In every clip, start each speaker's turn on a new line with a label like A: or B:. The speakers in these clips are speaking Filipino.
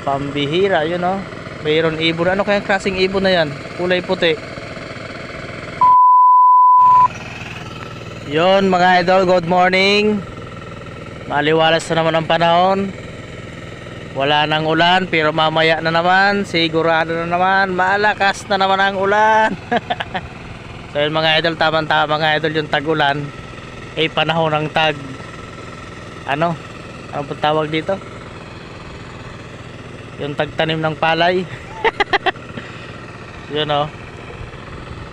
A: Pambihira, yun oh. Mayroon ibon. Ano kayang klaseng ibon na yan? Kulay puti. Yun mga idol, good morning. Maliwalas na naman ang panahon. Wala nang ulan, pero mamaya na naman, sigurado na naman, malakas na naman ang ulan. So yun mga idol, tama-tama mga idol, yung tag-ulan ay panahon ng tag ano po tawag dito? Yung tagtanim ng palay. Yun o.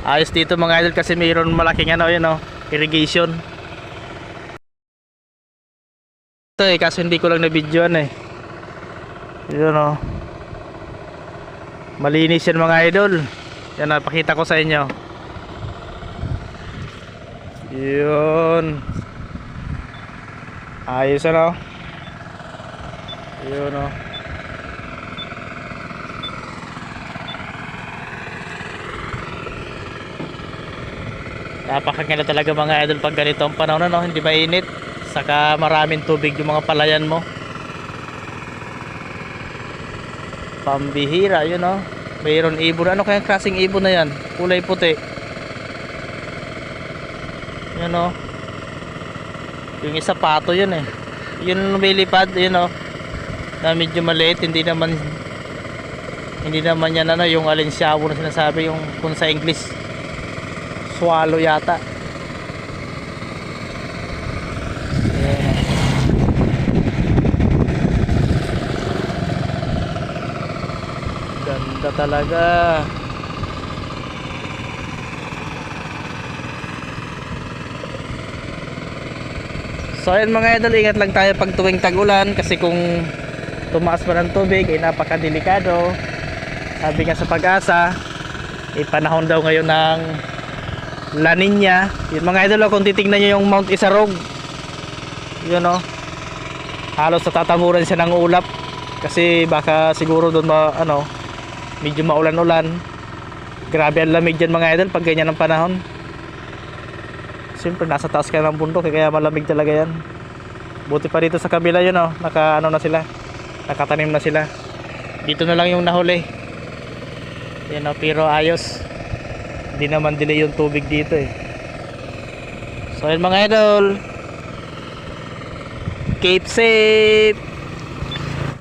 A: Ayos dito mga idol kasi mayroon malaking ano, yun o, irrigation. Ito eh, kasi hindi ko lang na-videoan eh. Yun o. Malinis yan mga idol. Yan, napakita ko sa inyo. Yun. Ayos ano. Yun o. Napakaganda talaga mga idol pag ganito ang panahon, no? Hindi mainit, saka maraming tubig yung mga palayan mo. Pambihira, yun no. Mayroon ibon. Ano kayang klaseng ibon na yan? Kulay puti. Yun no. Yung isa pato yun eh. Yun lumilipad, yun no. Na medyo maliit, hindi naman yan ano, yung alinsyawo na sinasabi, yung kung sa English swallow yata. Ganda talaga. So ayun mga idol, ingat lang tayo pag tuwing tag-ulan, kasi kung tumaas pa ng tubig ay napakadelikado. Sabi nga sa Pag-asa, panahon daw ngayon ng La Nina. Yun mga idol, kung titignan nyo yung Mount Isarog, yun o, halos natatamuran siya ng ulap, kasi baka siguro doon medyo maulan-ulan. Grabe ang lamig dyan mga idol pag ganyan ang panahon. Siyempre nasa taas ka ng bundok kaya malamig talaga yan. Buti pa dito sa kabila, yun o, nakatanim na sila. Dito na lang yung nahuli, yun o, pero ayos. Hindi naman delay yung tubig dito eh. So yun mga idol, keep safe.